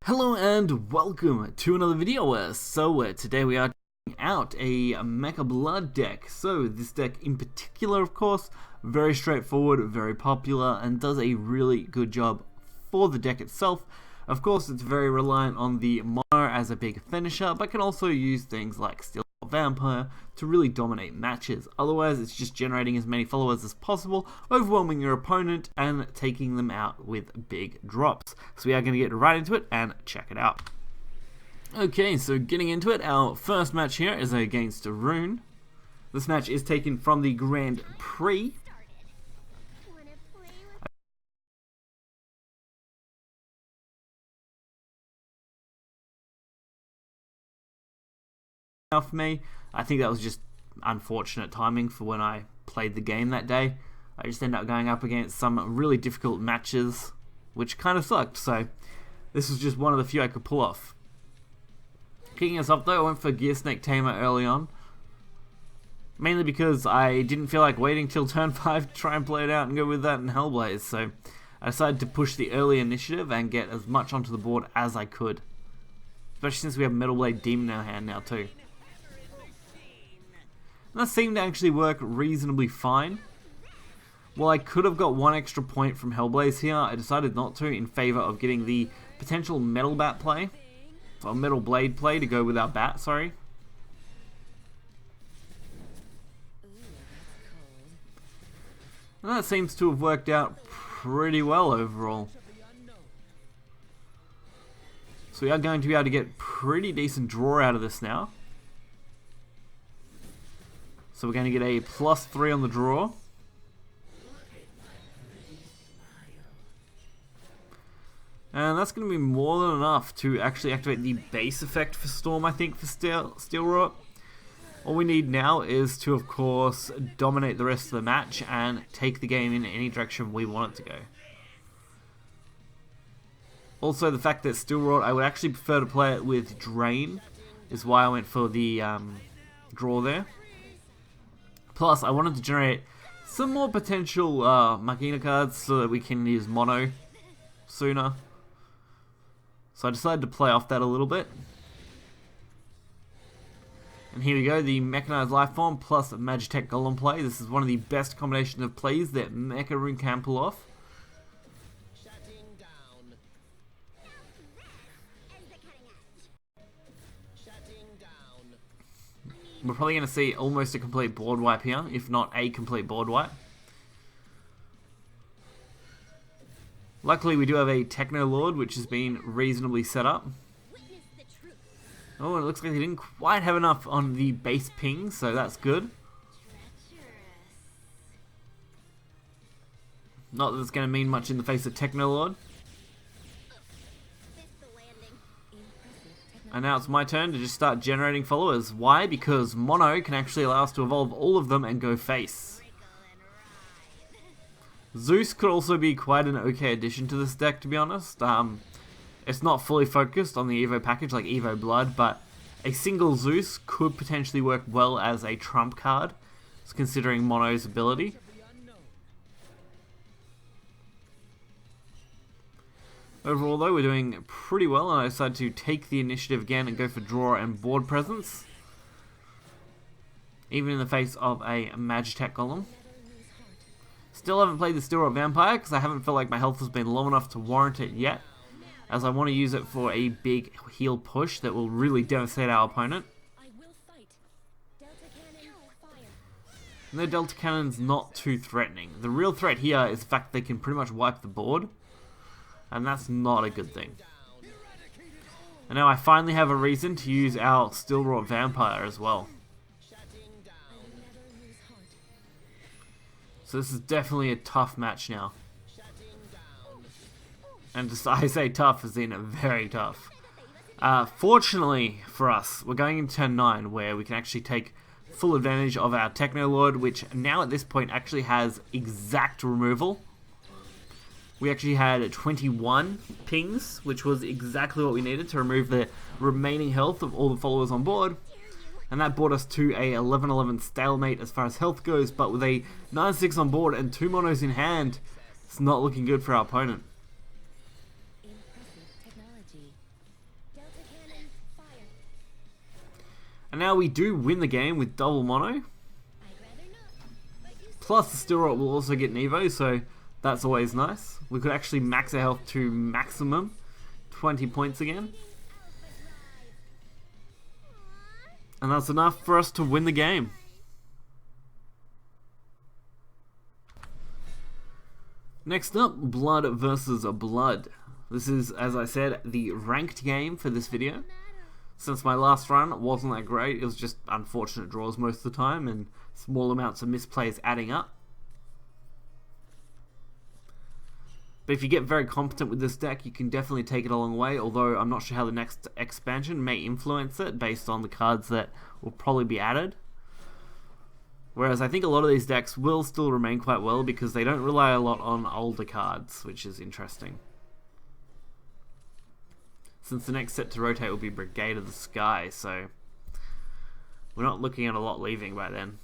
Hello and welcome to another video. Today we are checking out a Mecha Blood deck. So this deck in particular, of course, very straightforward, very popular, and does a really good job for the deck itself. Of course, it's very reliant on the mono as a big finisher, but can also use things like Steel Vampire to really dominate matches. Otherwise, it's just generating as many followers as possible, overwhelming your opponent, and taking them out with big drops. So we are going to get right into it and check it out. Okay, so getting into it, our first match here is against Rune. This match is taken from the Grand Prix. For me, I think that was just unfortunate timing for when I played the game that day. I just ended up going up against some really difficult matches, which kind of sucked, so this was just one of the few I could pull off. Kicking us off though, I went for Gear Snake Tamer early on, mainly because I didn't feel like waiting till turn 5 to try and play it out and go with that in Hellblaze, so I decided to push the early initiative and get as much onto the board as I could, especially since we have Metal Blade Demon in our hand now too. And that seemed to actually work reasonably fine. While I could have got one extra point from Hellblaze here, I decided not to in favour of getting the potential Metal Bat play, or Metal Blade play to go with our Bat, sorry. And that seems to have worked out pretty well overall. So we are going to be able to get pretty decent draw out of this now. So we're going to get a +3 on the draw. And that's going to be more than enough to actually activate the base effect for Storm, I think, for Steel Rot. All we need now is to, of course, dominate the rest of the match and take the game in any direction we want it to go. Also, the fact that Steel Rot, I would actually prefer to play it with Drain, is why I went for the draw there. Plus, I wanted to generate some more potential Machina cards so that we can use mono sooner. So I decided to play off that a little bit. And here we go, the Mechanized Lifeform plus Magitech Golem play. This is one of the best combinations of plays that Mecha Rune can pull off. We're probably going to see almost a complete board wipe here, if not a complete board wipe. Luckily we do have a Techno Lord, which has been reasonably set up. Oh, it looks like he didn't quite have enough on the base ping, so that's good. Not that it's going to mean much in the face of Techno Lord. And now it's my turn to just start generating followers. Why? Because mono can actually allow us to evolve all of them and go face. Zeus could also be quite an okay addition to this deck, to be honest. It's not fully focused on the Evo package like Evo Blood, but a single Zeus could potentially work well as a trump card, considering mono's ability. Overall though, we're doing pretty well, and I decided to take the initiative again and go for draw and board presence. Even in the face of a Magitech Golem. Still haven't played the Steel Rot Vampire because I haven't felt like my health has been low enough to warrant it yet, as I want to use it for a big heal push that will really devastate our opponent. And the Delta Cannon's not too threatening. The real threat here is the fact they can pretty much wipe the board. And that's not a good thing. And now I finally have a reason to use our Steel Rot Vampire as well. So this is definitely a tough match now. And I say tough as in very tough. Fortunately for us, we're going into turn 9 where we can actually take full advantage of our Techno Lord, which now at this point actually has exact removal. We actually had 21 pings, which was exactly what we needed to remove the remaining health of all the followers on board. And that brought us to a 11-11 stalemate as far as health goes, but with a 9-6 on board and 2 monos in hand, it's not looking good for our opponent. And now we do win the game with double mono. Plus the Steel Rot will also get an Evo, so that's always nice. We could actually max our health to maximum, 20 points again. And that's enough for us to win the game. Next up, Blood versus Blood. This is, as I said, the ranked game for this video. Since my last run wasn't that great, it was just unfortunate draws most of the time and small amounts of misplays adding up. But if you get very competent with this deck, you can definitely take it a long way, although I'm not sure how the next expansion may influence it based on the cards that will probably be added. Whereas I think a lot of these decks will still remain quite well because they don't rely a lot on older cards, which is interesting. Since the next set to rotate will be Brigade of the Sky, so we're not looking at a lot leaving by then.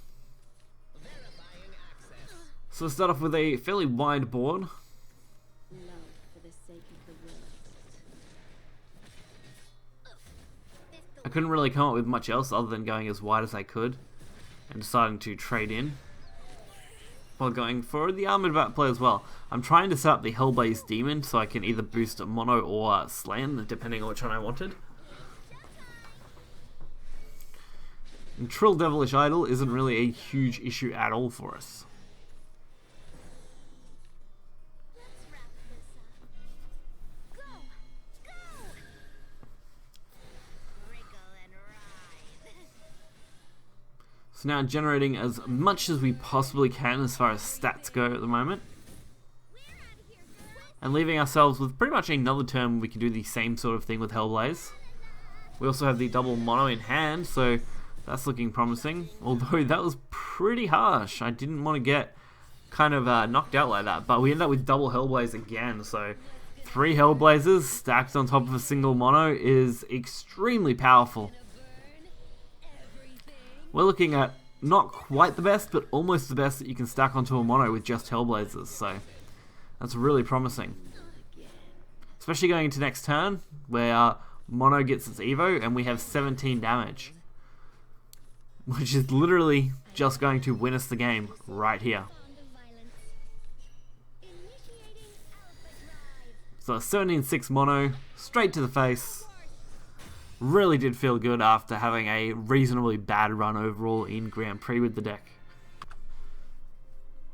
So we'll start off with a fairly wide board. I couldn't really come up with much else other than going as wide as I could and deciding to trade in while going for the Armored Bat play as well. I'm trying to set up the Hellblaze Demon so I can either boost Mono or Slan, depending on which one I wanted. And Trill Devilish Idol isn't really a huge issue at all for us. So now generating as much as we possibly can as far as stats go at the moment. And leaving ourselves with pretty much another turn we can do the same sort of thing with Hellblaze. We also have the double mono in hand, so that's looking promising. Although that was pretty harsh. I didn't want to get kind of knocked out like that, but we end up with double Hellblaze again, so 3 Hellblazes stacked on top of a single mono is extremely powerful. We're looking at not quite the best, but almost the best that you can stack onto a mono with just Hellblazers, so that's really promising. Especially going into next turn, where mono gets its Evo, and we have 17 damage. Which is literally just going to win us the game right here. So 17-6 mono, straight to the face. Really did feel good after having a reasonably bad run overall in Grand Prix with the deck.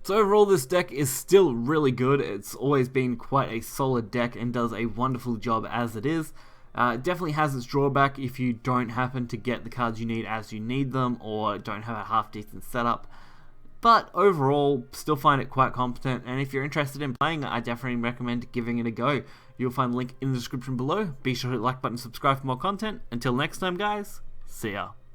So overall this deck is still really good. It's always been quite a solid deck and does a wonderful job as it is. It definitely has its drawback if you don't happen to get the cards you need as you need them or don't have a half decent setup. But overall, still find it quite competent, and if you're interested in playing it, I definitely recommend giving it a go. You'll find the link in the description below. Be sure to hit the like button and subscribe for more content. Until next time guys, see ya.